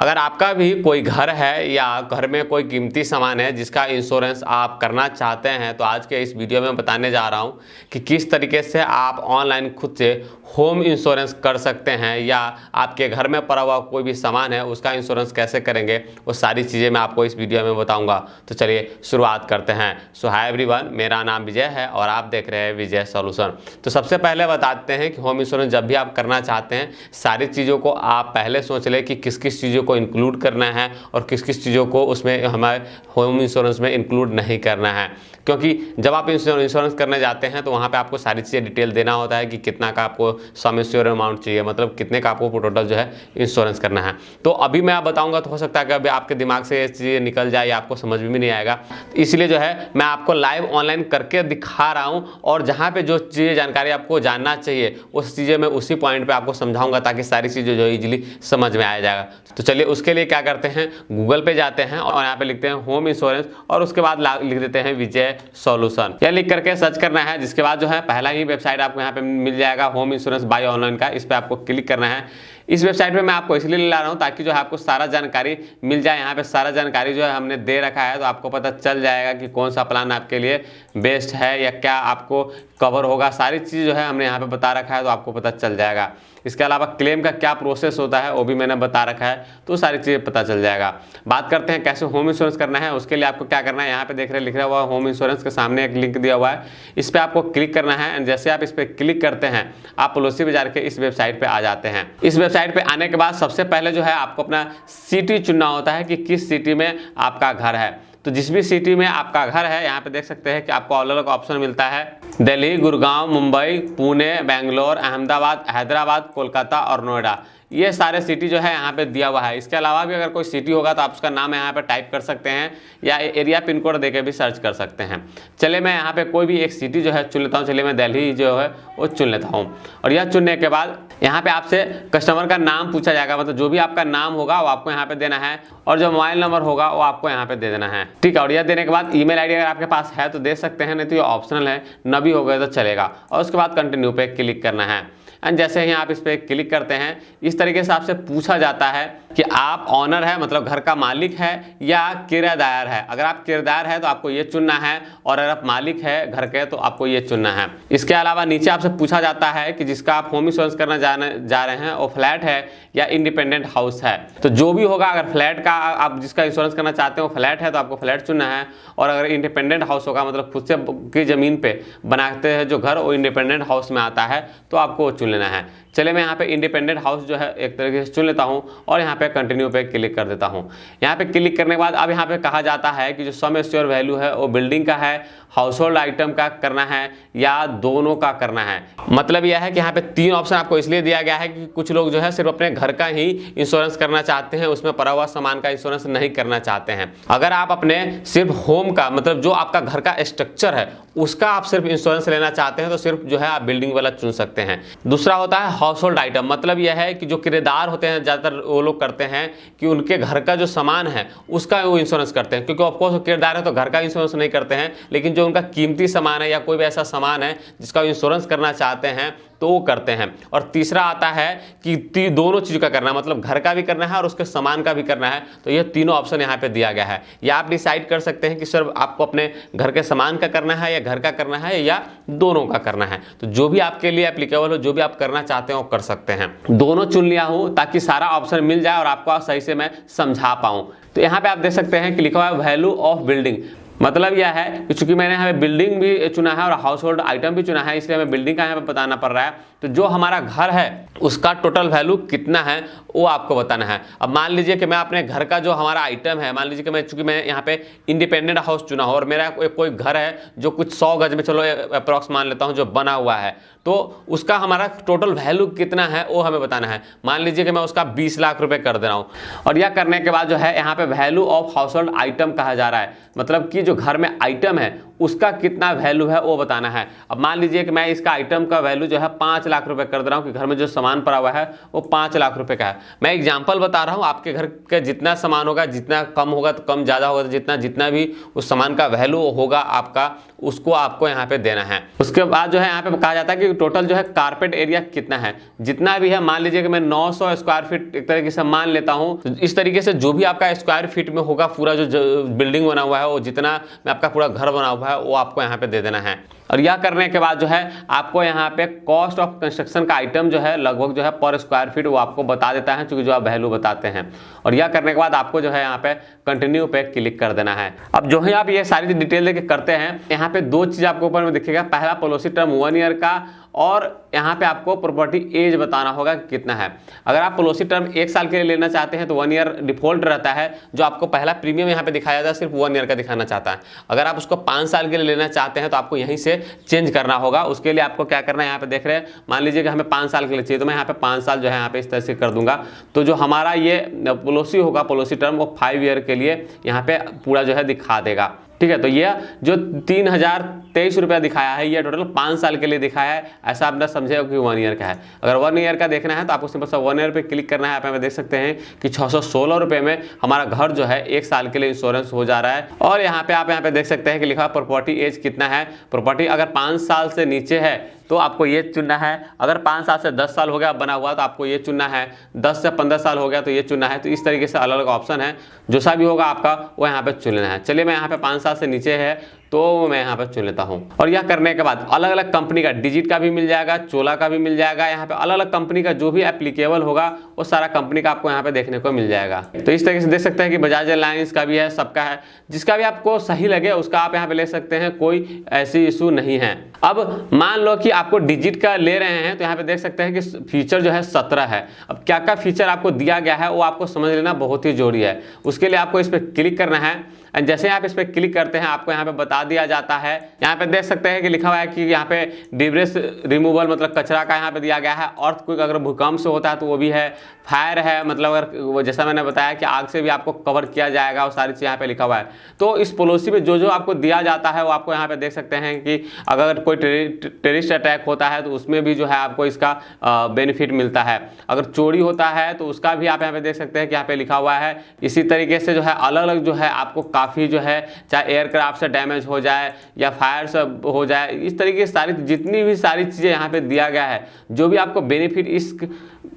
अगर आपका भी कोई घर है या घर में कोई कीमती सामान है जिसका इंश्योरेंस आप करना चाहते हैं, तो आज के इस वीडियो में बताने जा रहा हूं कि किस तरीके से आप ऑनलाइन खुद से होम इंश्योरेंस कर सकते हैं, या आपके घर में पड़ा हुआ कोई भी सामान है उसका इंश्योरेंस कैसे करेंगे, वो सारी चीज़ें मैं आपको इस वीडियो में बताऊंगा। तो चलिए शुरुआत करते हैं। सो हाय एवरीवन, मेरा नाम विजय है और आप देख रहे हैं विजय सॉल्यूशन। तो सबसे पहले बताते हैं कि होम इंश्योरेंस जब भी आप करना चाहते हैं, सारी चीज़ों को आप पहले सोच लें कि किस किस चीज़ों को इंक्लूड करना है और किस किस चीज़ों को उसमें हमारे होम इंश्योरेंस में इंक्लूड नहीं करना है। क्योंकि जब आप इंश्योरेंस करने जाते हैं तो वहाँ पे आपको सारी चीज़ें डिटेल देना होता है कि कितना का आपको सम एश्योर अमाउंट चाहिए, मतलब कितने का आपको टोटल जो है इंश्योरेंस करना है। तो अभी मैं आप बताऊंगा तो हो सकता है कि अभी आपके दिमाग से ये चीज़ें निकल जाए या आपको समझ में नहीं आएगा, इसलिए जो है मैं आपको लाइव ऑनलाइन करके दिखा रहा हूँ और जहाँ पे जो चीज़ें जानकारी आपको जानना चाहिए उस चीज़ें मैं उसी पॉइंट पर आपको समझाऊंगा ताकि सारी चीज़ें जो ईजिली समझ में आ जाएगा। तो चलिए उसके लिए क्या करते हैं, गूगल पे जाते हैं और यहाँ पे लिखते हैं होम इंश्योरेंस और उसके बाद लिख देते हैं विजय सॉल्यूशन, या लिख करके सर्च करना है। जिसके बाद जो है पहला ही वेबसाइट आपको यहाँ पे मिल जाएगा होम इंश्योरेंस बाय ऑनलाइन का, इस पर आपको क्लिक करना है। इस वेबसाइट पे मैं आपको इसलिए ला रहा हूँ ताकि जो है आपको सारा जानकारी मिल जाए। यहाँ पे सारा जानकारी जो है हमने दे रखा है, तो आपको पता चल जाएगा कि कौन सा प्लान आपके लिए बेस्ट है या क्या आपको कवर होगा। सारी चीज़ जो है हमने यहाँ पे बता रखा है, तो आपको पता चल जाएगा। इसके अलावा क्लेम का क्या प्रोसेस होता है वो भी मैंने बता रखा है, तो सारी चीज़ें पता चल जाएगा। बात करते हैं कैसे होम इंश्योरेंस करना है। उसके लिए आपको क्या करना है, यहाँ पे देख रहे लिखा हुआ होम इंश्योरेंस के सामने एक लिंक दिया हुआ है, इस पर आपको क्लिक करना है। एंड जैसे आप इस पर क्लिक करते हैं आप पॉलिसी बाजार के इस वेबसाइट पर आ जाते हैं। इस वेबसाइट पर आने के बाद सबसे पहले जो है आपको अपना सिटी चुनना होता है कि किस सिटी में आपका घर है। तो जिस भी सिटी में आपका घर है, यहाँ पे देख सकते हैं कि आपको अलग अलग ऑप्शन मिलता है, दिल्ली, गुड़गांव, मुंबई, पुणे, बेंगलोर, अहमदाबाद, हैदराबाद, कोलकाता और नोएडा। ये सारे सिटी जो है यहाँ पे दिया हुआ है। इसके अलावा भी अगर कोई सिटी होगा तो आप उसका नाम यहाँ पे टाइप कर सकते हैं या एरिया पिन कोड देके भी सर्च कर सकते हैं। चलिए मैं यहाँ पे कोई भी एक सिटी जो है चुन लेता हूँ। चलिए मैं दिल्ली जो है वो चुन लेता हूँ और यह चुनने के बाद यहाँ पे आपसे कस्टमर का नाम पूछा जाएगा, मतलब जो भी आपका नाम होगा वो आपको यहाँ पे देना है और जो मोबाइल नंबर होगा वो आपको यहाँ पे दे देना है। ठीक है, और यह देने के बाद ईमेल आईडी अगर आपके पास है तो दे सकते हैं, नहीं तो ये ऑप्शनल है, न भी हो गए तो चलेगा। और उसके बाद कंटिन्यू पे क्लिक करना है। एंड जैसे ही आप इस पर क्लिक करते हैं इस तरीके से आपसे पूछा जाता है कि आप ऑनर है, मतलब घर का मालिक है, या किराएदार है। अगर आप किराएदार है तो आपको ये चुनना है, और अगर आप मालिक है घर के तो आपको ये चुनना है। इसके अलावा नीचे आपसे पूछा जाता है कि जिसका आप होम इंश्योरेंस करना जा रहे हैं वो फ्लैट है या इंडिपेंडेंट हाउस है। तो जो भी होगा, अगर फ्लैट का आप जिसका इंश्योरेंस करना चाहते हो फ्लैट है तो आपको फ्लैट चुनना है, और अगर इंडिपेंडेंट हाउस होगा मतलब खुद से की ज़मीन पे बनाते हैं जो घर, वो इंडिपेंडेंट हाउस में आता है, तो आपको चुन लेना है। चलिए मैं यहाँ पे इंडिपेंडेंट हाउस जो है एक तरीके से चुन लेता हूँ और यहाँ पे कंटिन्यू पे क्लिक कर देता हूँ। यहाँ पे क्लिक करने के बाद अब यहाँ पे कहा जाता है कि जो सम एश्योर वैल्यू है वो बिल्डिंग का है, हाउस होल्ड आइटम का करना है या दोनों का करना है। मतलब यह है कि यहाँ पे तीन ऑप्शन आपको इसलिए दिया गया है कि कुछ लोग जो है सिर्फ अपने घर का ही इंश्योरेंस करना चाहते हैं, उसमें पड़ा हुआ सामान का इंश्योरेंस नहीं करना चाहते हैं। अगर आप अपने सिर्फ होम का, मतलब जो आपका घर का स्ट्रक्चर है उसका आप सिर्फ इंश्योरेंस लेना चाहते हैं तो सिर्फ जो है आप बिल्डिंग वाला चुन सकते हैं। दूसरा होता है हाउस होल्ड आइटम, मतलब यह है कि जो किराएदार होते हैं ज़्यादातर वो लोग करते हैं कि उनके घर का जो सामान है उसका वो इंश्योरेंस करते हैं, क्योंकि ऑफकोर्स किराएदार है तो घर का इंश्योरेंस नहीं करते हैं, लेकिन जो उनका कीमती सामान है या कोई भी ऐसा सामान है जिसका इंश्योरेंस करना चाहते हैं तो वो करते हैं। और तीसरा आता है कि दोनों चीज़ का करना है, मतलब घर का भी करना है और उसके सामान का भी करना है। तो ये तीनों ऑप्शन यहाँ पे दिया गया है, या आप डिसाइड कर सकते हैं कि सर आपको अपने घर के सामान का करना है या घर का करना है या दोनों का करना है। तो जो भी आपके लिए एप्लीकेबल हो, जो भी आप करना चाहते हैं वो कर सकते हैं। दोनों चुन लिया हूँ ताकि सारा ऑप्शन मिल जाए और आपको सही से मैं समझा पाऊँ। तो यहाँ पे आप देख सकते हैं कि लिखा हुआ है वैल्यू ऑफ बिल्डिंग। मतलब यह है कि चूंकि मैंने यहाँ पे बिल्डिंग भी चुना है और हाउस होल्ड आइटम भी चुना है, इसलिए हमें बिल्डिंग का यहाँ पे बताना पड़ रहा है। तो जो हमारा घर है उसका टोटल वैल्यू कितना है वो आपको बताना है। अब मान लीजिए कि मैं अपने घर का जो हमारा आइटम है, मान लीजिए कि चूंकि मैं यहाँ पे इंडिपेंडेंट हाउस चुना हो और मेरा कोई घर है जो कुछ 100 गज में, चलो अप्रॉक्स मान लेता हूँ, जो बना हुआ है, तो उसका हमारा टोटल वैल्यू कितना है वो हमें बताना है। मान लीजिए कि मैं उसका 20 लाख रुपए कर दे रहा हूँ, और यह करने के बाद जो है यहाँ पे value of house hold item कहा जा रहा है, मतलब कि जो घर में आइटम है उसका कितना वैल्यू है वो बताना है। अब मान लीजिए कि मैं इसका आइटम का वैल्यू जो है 5 लाख रुपए कर दे रहा हूँ कि घर में जो सामान पड़ा हुआ है वो 5 लाख रुपए का है। मैं एग्जांपल बता रहा हूँ, आपके घर का जितना सामान होगा, जितना कम होगा तो कम, ज़्यादा होगा तो जितना भी उस सामान का वैल्यू होगा आपका, उसको आपको यहाँ पे देना है। उसके बाद जो है यहाँ पे कहा जाता है कि टोटल जो है कारपेट एरिया कितना है, जितना भी है। मान लीजिए कि मैं 900 स्क्वायर फीट एक तरीके से मान लेता हूँ। तो इस तरीके से जो भी आपका स्क्वायर फीट में होगा, पूरा जो बिल्डिंग बना हुआ है, वो जितना में आपका पूरा घर बना हुआ है वो आपको यहाँ पे दे देना है। और यह करने के बाद जो है आपको यहाँ पे कॉस्ट ऑफ कंस्ट्रक्शन का आइटम जो है लगभग जो है पर स्क्वायर फीट वो आपको बता देता है, क्योंकि जो आप वैल्यू बताते हैं। और यह करने के बाद आपको जो है यहाँ पे कंटिन्यू पे क्लिक कर देना है। अब जो है आप ये सारी डिटेल लेके करते हैं, यहाँ पे दो चीज आपको ऊपर में दिखेगा। पहला पॉलिसी टर्म 1 ईयर का, और यहाँ पे आपको प्रॉपर्टी एज बताना होगा कि कितना है। अगर आप पॉलिसी टर्म 1 साल के लिए लेना चाहते हैं तो 1 ईयर डिफॉल्ट रहता है, जो आपको पहला प्रीमियम यहाँ पे दिखाया जाता है सिर्फ 1 ईयर का दिखाना चाहता है। अगर आप उसको 5 साल के लिए लेना चाहते हैं तो आपको यहीं से चेंज करना होगा। उसके लिए आपको क्या करना है, यहाँ पे देख रहे हैं, मान लीजिए कि हमें 5 साल के लिए चाहिए, तो मैं यहाँ पे 5 साल जो है यहाँ पे इस तरह से कर दूंगा। तो जो हमारा ये पॉलिसी होगा, पॉलिसी टर्म, वो 5 ईयर के लिए यहाँ पे पूरा जो है दिखा देगा। ठीक है, तो ये जो 3023 रुपया दिखाया है, ये टोटल 5 साल के लिए दिखाया है। ऐसा आप ना समझे कि 1 ईयर का है। अगर 1 ईयर का देखना है तो आपको सिंपल सा 1 ईयर पे क्लिक करना है। आप यहाँ पे देख सकते हैं कि 616 रुपये में हमारा घर जो है 1 साल के लिए इंश्योरेंस हो जा रहा है। और यहाँ पे आप यहाँ पे देख सकते हैं कि लिखा प्रॉपर्टी एज कितना है। प्रॉपर्टी अगर 5 साल से नीचे है तो आपको ये चुनना है। अगर 5 साल से 10 साल हो गया बना हुआ तो आपको ये चुनना है। 10 से 15 साल हो गया तो ये चुनना है। तो इस तरीके से अलग अलग ऑप्शन है, जो सा भी होगा आपका वो यहाँ पे चुन लेना है। चलिए, मैं यहाँ पे 5 साल से नीचे है तो मैं यहाँ पे चुन लेता हूँ। और यह करने के बाद अलग अलग कंपनी का, डिजिट का भी मिल जाएगा, चोला का भी मिल जाएगा। यहाँ पे अलग अलग कंपनी का जो भी एप्लीकेबल होगा वो सारा कंपनी का आपको यहाँ पे देखने को मिल जाएगा। तो इस तरीके से देख सकते हैं कि बजाज एलायंस का भी है, सबका है। जिसका भी आपको सही लगे उसका आप यहाँ पे ले सकते हैं, कोई ऐसी इशू नहीं है। अब मान लो कि आपको डिजिट का ले रहे हैं तो यहाँ पे देख सकते हैं कि फीचर जो है 17 है। अब क्या क्या फीचर आपको दिया गया है वो आपको समझ लेना बहुत ही जरूरी है। उसके लिए आपको इस पर क्लिक करना है। जैसे आप इस पर क्लिक करते हैं आपको यहाँ पे बता दिया जाता है। यहाँ पे देख सकते हैं कि लिखा हुआ है कि यहाँ पे डिब्रेस रिमूवल, मतलब कचरा का यहाँ पे दिया गया है। अर्थक्वेक अगर भूकंप से होता है तो वो भी है। फायर है, मतलब अगर वो जैसा मैंने बताया कि आग से भी आपको कवर किया जाएगा, वो सारी चीज़ यहाँ पे लिखा हुआ है। तो इस पॉलिसी में जो जो आपको दिया जाता है वो आपको यहाँ पे देख सकते हैं कि अगर कोई टेररिस्ट अटैक होता है तो उसमें भी जो है आपको इसका बेनिफिट मिलता है। अगर चोरी होता है तो उसका भी आप यहाँ पे देख सकते हैं कि यहाँ पे लिखा हुआ है। इसी तरीके से जो है अलग अलग जो है आपको काफ़ी जो है, चाहे एयरक्राफ्ट से डैमेज हो जाए या फायर से हो जाए, इस तरीके से सारी जितनी भी सारी चीज़ें यहाँ पे दिया गया है, जो भी आपको बेनिफिट इस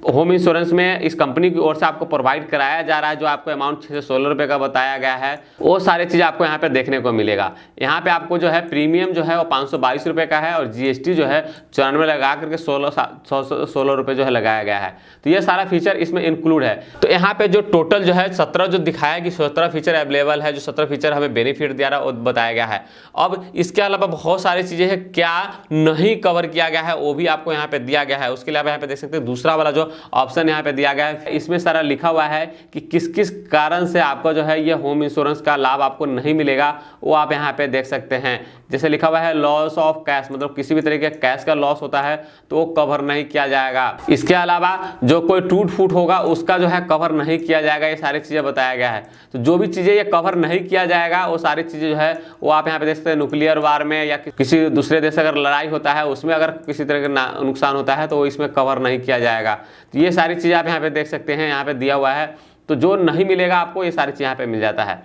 होम इंश्योरेंस में इस कंपनी की ओर से आपको प्रोवाइड कराया जा रहा है, जो आपको अमाउंट 6 से 16 रुपये का बताया गया है, वो सारी चीज़ आपको यहाँ पे देखने को मिलेगा। यहाँ पे आपको जो है प्रीमियम जो है वो 522 रुपये का है, और जीएसटी जो है 94 लगा करके 16 रुपये जो है लगाया गया है। तो ये सारा फीचर इसमें इंक्लूड है। तो यहाँ पे जो टोटल जो है 17 जो दिखाया कि 17 फीचर अवेलेबल है, जो 17 फीचर हमें बेनिफिट दिया रहा है वो बताया गया है। अब इसके अलावा बहुत सारी चीज़ें हैं, क्या नहीं कवर किया गया है वो भी आपको यहाँ पे दिया गया है। उसके अलावा यहाँ पे देख सकते हैं दूसरा वाला जो ऑप्शन यहाँ पे दिया गया है, इसमें सारा लिखा हुआ है कि किस किस कारण से आपका जो है ये होम इंश्योरेंस का लाभ आपको नहीं मिलेगा, वो आप यहाँ पे देख सकते हैं। जैसे लिखा हुआ है लॉस ऑफ कैश, मतलब किसी भी तरीके का कैश का लॉस होता है तो वो कवर नहीं किया जाएगा। इसके अलावा जो कोई टूट फूट होगा उसका जो है कवर नहीं किया जाएगा। ये सारी चीज़ें बताया गया है। तो जो भी चीज़ें ये कवर नहीं किया जाएगा वो सारी चीज़ें जो है वो आप यहाँ पे देख सकते हैं। न्यूक्लियर वार में या किसी दूसरे देश से अगर लड़ाई होता है उसमें अगर किसी तरह का नुकसान होता है तो वो इसमें कवर नहीं किया जाएगा। तो ये सारी चीज़ें आप यहाँ पे देख सकते हैं, यहाँ पे दिया हुआ है। तो जो नहीं मिलेगा आपको ये सारी चीज़ यहाँ पे मिल जाता है।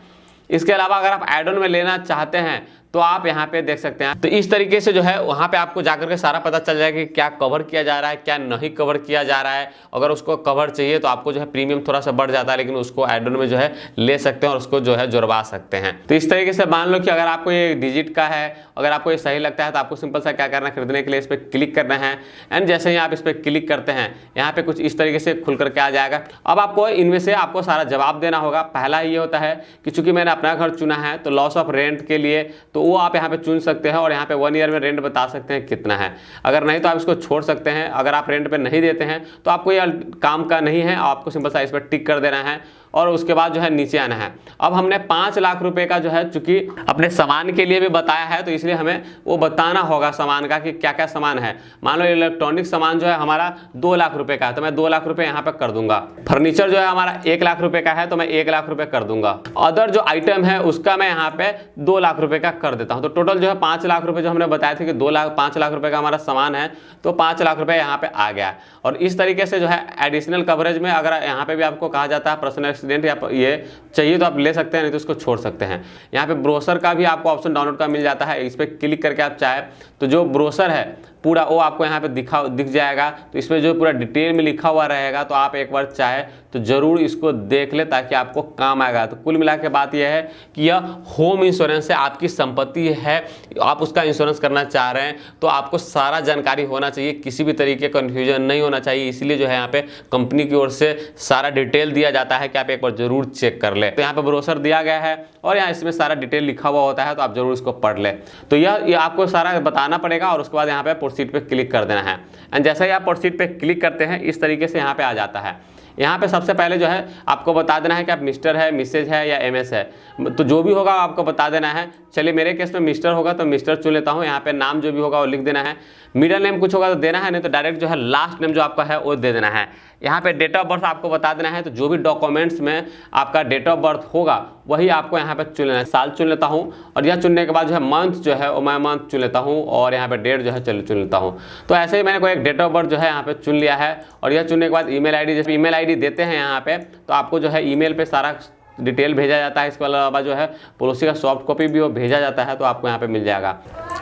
इसके अलावा अगर आप एड ऑन में लेना चाहते हैं तो आप यहाँ पे देख सकते हैं। तो इस तरीके से जो है वहाँ पे आपको जाकर के सारा पता चल जाएगा कि क्या कवर किया जा रहा है, क्या नहीं कवर किया जा रहा है। अगर उसको कवर चाहिए तो आपको जो है प्रीमियम थोड़ा सा बढ़ जाता है, लेकिन उसको एड ऑन में जो है ले सकते हैं और उसको जो है जुड़वा सकते हैं। तो इस तरीके से मान लो कि अगर आपको ये डिजिट का है, अगर आपको ये सही लगता है तो आपको सिंपल सा क्या करना है, खरीदने के लिए इस पर क्लिक करना है। एंड जैसे ही आप इस पर क्लिक करते हैं यहाँ पे कुछ इस तरीके से खुल करके आ जाएगा। अब आपको इनमें से आपको सारा जवाब देना होगा। पहला ये होता है कि चूंकि मैंने अपना घर चुना है तो लॉस ऑफ रेंट के लिए तो वो आप यहाँ पे चुन सकते हैं और यहाँ पे 1 ईयर में रेंट बता सकते हैं कितना है। अगर नहीं तो आप इसको छोड़ सकते हैं। अगर आप रेंट पे नहीं देते हैं तो आपको ये काम का नहीं है, आपको सिंपल सा इस पर टिक कर देना है और उसके बाद जो है नीचे आना है। अब हमने 5 लाख रुपए का जो है चूंकि अपने सामान के लिए भी बताया है तो इसलिए हमें वो बताना होगा सामान का कि क्या क्या सामान है। मान लो इलेक्ट्रॉनिक सामान जो है हमारा 2 लाख रुपए का है तो मैं 2 लाख रुपए यहाँ पे कर दूंगा। फर्नीचर जो है हमारा 1 लाख रुपए का है तो मैं 1 लाख रुपए कर दूंगा। अदर जो आइटम है उसका मैं यहाँ पे 2 लाख रुपए का कर कर देता हूँ तो टोटल जो है 5 लाख रुपए जो हमने बताया थे कि 5 लाख रुपए का हमारा सामान है तो 5 लाख रुपए यहाँ पे आ गया। और इस तरीके से जो है एडिशनल कवरेज में अगर यहाँ पे भी आपको कहा जाता है पर्सनल एक्सीडेंट या ये चाहिए तो आप ले सकते हैं, नहीं तो इसको छोड़ सकते हैं। यहाँ पे ब्रोशर का भी आपको ऑप्शन डाउनलोड का मिल जाता है, इस पर क्लिक करके आप चाहे तो जो ब्रोशर है पूरा वो आपको यहाँ पे दिख जाएगा। तो इसमें जो पूरा डिटेल में लिखा हुआ रहेगा तो आप एक बार चाहे तो ज़रूर इसको देख ले ताकि आपको काम आएगा। तो कुल मिला के बात यह है कि यह होम इंश्योरेंस है, आपकी संपत्ति है, आप उसका इंश्योरेंस करना चाह रहे हैं तो आपको सारा जानकारी होना चाहिए, किसी भी तरीके का कन्फ्यूजन नहीं होना चाहिए। इसलिए जो है यहाँ पे कंपनी की ओर से सारा डिटेल दिया जाता है कि आप एक बार जरूर चेक कर ले। तो यहाँ पे ब्रोशर दिया गया है और यहाँ इसमें सारा डिटेल लिखा हुआ होता है तो आप जरूर इसको पढ़ ले। तो यह आपको सारा बताना पड़ेगा और उसके बाद यहाँ पे प्रोसीड पे क्लिक कर देना है। एंड जैसे ही आप प्रोसीड पे क्लिक करते हैं इस तरीके से यहाँ पे आ जाता है। यहाँ पे सबसे पहले जो है आपको बता देना है कि आप मिस्टर है, मिसेज है या एमएस है, तो जो भी होगा आपको बता देना है। चलिए मेरे केस में मिस्टर होगा तो मिस्टर चुन लेता हूँ। यहाँ पे नाम जो भी होगा वो लिख देना है, मिडिल नेम कुछ होगा तो देना है, नहीं तो डायरेक्ट जो है लास्ट नेम जो आपका है वो दे देना है। यहाँ पे डेट ऑफ बर्थ आपको बता देना है, तो जो भी डॉक्यूमेंट्स में आपका डेट ऑफ बर्थ होगा वही आपको यहाँ पे चुन लेना है। साल चुन लेता हूँ और यह चुनने के बाद जो है मंथ जो है वो मैं मंथ चुन लेता हूँ और यहाँ पे डेट जो है चुन लेता हूँ। तो ऐसे ही मैंने कोई एक डेट ऑफ बर्थ जो है यहाँ पे चुन लिया है। और यह चुनने के बाद ईमेल आईडी, जैसे ईमेल आईडी देते हैं यहाँ पे तो आपको जो है ईमेल पे सारा डिटेल भेजा जाता है। इसके अलावा जो है पॉलिसी का सॉफ्ट कॉपी भी वो भेजा जाता है तो आपको यहाँ पे मिल जाएगा।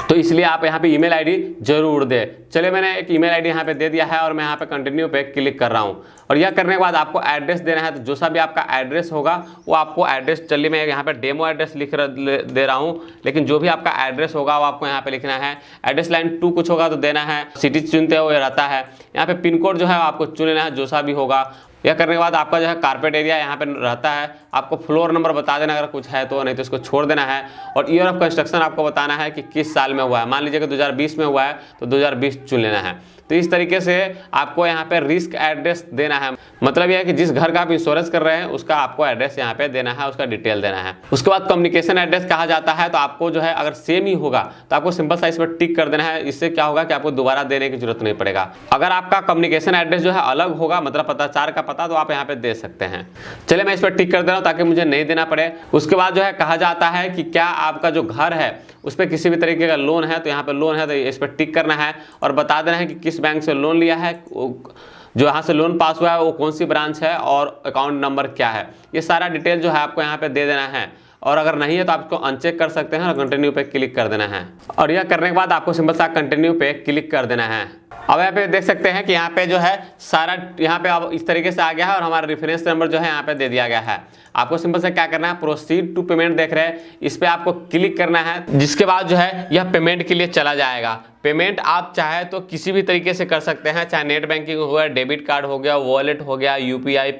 तो इसलिए आप यहाँ पे ईमेल आईडी जरूर दे। चलिए मैंने एक ईमेल आईडी यहाँ पे दे दिया है और मैं यहाँ पे कंटिन्यू पे क्लिक कर रहा हूँ। और यह करने के बाद आपको एड्रेस देना है, तो जो सा भी आपका एड्रेस होगा वो आपको एड्रेस, चलिए मैं यहाँ पे डेमो एड्रेस दे रहा हूँ, लेकिन जो भी आपका एड्रेस होगा वो आपको यहाँ पे लिखना है। एड्रेस लाइन 2 कुछ होगा तो देना है, सिटी चुनते हुए रहता है। यहाँ पे पिन कोड जो है आपको चुन लेना है जो सा भी होगा। यह करने के बाद आपका जो है कारपेट एरिया यहाँ पे रहता है, आपको फ्लोर नंबर बता देना अगर कुछ है तो, नहीं तो इसको छोड़ देना है। और ईयर ऑफ कंस्ट्रक्शन आपको बताना है कि किस साल में हुआ है। मान लीजिए कि 2020 में हुआ है तो 2020 चुन लेना है। तो इस तरीके से आपको यहाँ पे रिस्क एड्रेस देना है, मतलब यह है कि जिस घर का आप इंश्योरेंस कर रहे हैं उसका आपको एड्रेस यहाँ पे देना है, उसका डिटेल देना है। उसके बाद कम्युनिकेशन एड्रेस कहा जाता है, तो आपको जो है अगर सेम ही होगा तो आपको सिंपल सा इस पर टिक कर देना है। इससे क्या होगा कि आपको दोबारा देने की जरूरत नहीं पड़ेगा। अगर आपका कम्युनिकेशन एड्रेस जो है अलग होगा, मतलब पताचार का पता, तो आप यहाँ पे दे सकते हैं। चलिए मैं इस पर टिक कर दे रहा हूँ ताकि मुझे नहीं देना पड़े। उसके बाद जो है कहा जाता है कि क्या आपका जो घर है उस पर किसी भी तरीके का लोन है, तो यहाँ पे लोन है तो इस पर टिक करना है और बता देना है कि किस बैंक से लोन लिया है, जो यहाँ से लोन पास हुआ है वो कौन सी ब्रांच है और अकाउंट नंबर क्या है। ये सारा डिटेल जो है आपको यहाँ पे दे देना है। और अगर नहीं है तो आप इसको अनचेक कर सकते हैं और कंटिन्यू पे क्लिक कर देना है। और यह करने के बाद आपको सिंपल सा कंटिन्यू पे क्लिक कर देना है। अब यहाँ पे देख सकते हैं कि यहाँ पे जो है सारा यहाँ पे अब इस तरीके से आ गया है और हमारा रेफरेंस नंबर जो है यहाँ पे दे दिया गया है। आपको सिंपल से क्या करना है, प्रोसीड टू पेमेंट देख रहे हैं, इस पे आपको क्लिक करना है, जिसके बाद जो है यह पेमेंट के लिए चला जाएगा। पेमेंट आप चाहे तो किसी भी तरीके से कर सकते हैं, चाहे नेट बैंकिंग हो गया, डेबिट कार्ड हो गया, वॉलेट हो गया, यूपीआई,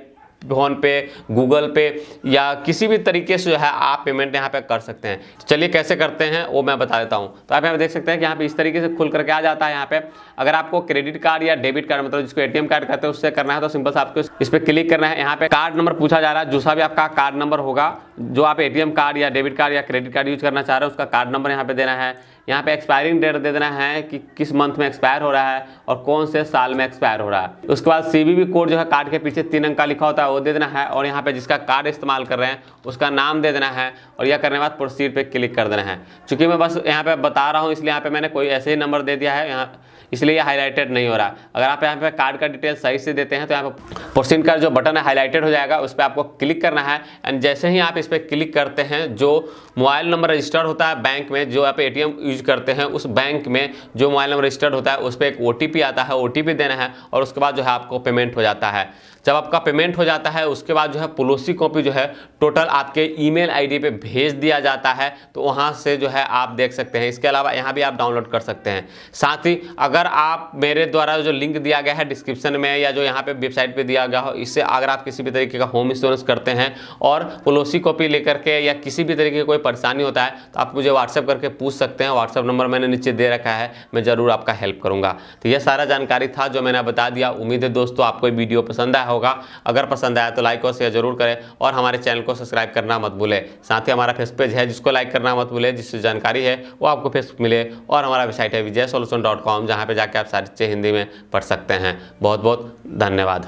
फोन पे, गूगल पे या किसी भी तरीके से जो है आप पेमेंट यहाँ पे कर सकते हैं। चलिए कैसे करते हैं वो मैं बता देता हूँ। तो आप यहाँ पे देख सकते हैं कि यहाँ पे इस तरीके से खुल करके आ जाता है। यहाँ पे अगर आपको क्रेडिट कार्ड या डेबिट कार्ड, मतलब जिसको एटीएम कार्ड कहते हैं, उससे करना है तो सिंपल से आपको इस पर क्लिक करना है। यहाँ पे कार्ड नंबर पूछा जा रहा है, जो सा भी आपका कार्ड नंबर होगा, जो आप एटीएम कार्ड या डेबिट कार्ड या क्रेडिट कार्ड यूज करना चाह रहे हैं उसका कार्ड नंबर यहाँ पे देना है। यहाँ पे एक्सपायरिंग डेट दे देना है कि किस मंथ में एक्सपायर हो रहा है और कौन से साल में एक्सपायर हो रहा है। उसके बाद सीवीवी कोड जो है कार्ड के पीछे 3 अंक का लिखा होता है वो दे देना है। और यहाँ पे जिसका कार्ड इस्तेमाल कर रहे हैं उसका नाम दे देना है। और यह करने के बाद प्रोसीड पे क्लिक कर देना है। चूंकि मैं बस यहाँ पे बता रहा हूँ इसलिए यहाँ पे मैंने कोई ऐसे ही नंबर दे दिया है यहाँ, इसलिए ये हाईलाइटेड नहीं हो रहा। अगर आप यहाँ पे कार्ड का डिटेल सही से देते हैं तो यहाँ पे प्रोसीड का जो बटन है हाईलाइटेड हो जाएगा, उस पर आपको क्लिक करना है। एंड जैसे ही आप इस पर क्लिक करते हैं, जो मोबाइल नंबर रजिस्टर्ड होता है बैंक में, जो आप एटीएम यूज करते हैं उस बैंक में जो मोबाइल नंबर रजिस्टर्ड होता है उस पर एक ओटीपी आता है, ओटीपी देना है और उसके बाद जो है आपको पेमेंट हो जाता है। जब आपका पेमेंट हो जाता है उसके बाद जो है पॉलिसी कॉपी जो है टोटल आपके ईमेल आईडी पे भेज दिया जाता है, तो वहाँ से जो है आप देख सकते हैं। इसके अलावा यहाँ भी आप डाउनलोड कर सकते हैं। साथ ही अगर आप मेरे द्वारा जो लिंक दिया गया है डिस्क्रिप्शन में या जो यहाँ पे वेबसाइट पे दिया गया हो, इससे अगर आप किसी भी तरीके का होम इंश्योरेंस करते हैं और पॉलिसी कॉपी लेकर के या किसी भी तरीके की कोई परेशानी होता है तो आप मुझे व्हाट्सएप करके पूछ सकते हैं। व्हाट्सएप नंबर मैंने नीचे दे रखा है, मैं ज़रूर आपका हेल्प करूँगा। तो यह सारा जानकारी था जो मैंने बता दिया। उम्मीद है दोस्तों आपको ये वीडियो पसंद आया होगा। अगर पसंद आया तो लाइक और शेयर जरूर करें और हमारे चैनल को सब्सक्राइब करना मत भूलें। साथ ही हमारा फेस पेज है जिसको लाइक करना मत भूलें, जिससे जानकारी है वो आपको फेसबुक मिले। और हमारा वेबसाइट है vijayasolution.com, जहाँ पे जाके आप सारी चीज़ें हिंदी में पढ़ सकते हैं। बहुत बहुत धन्यवाद।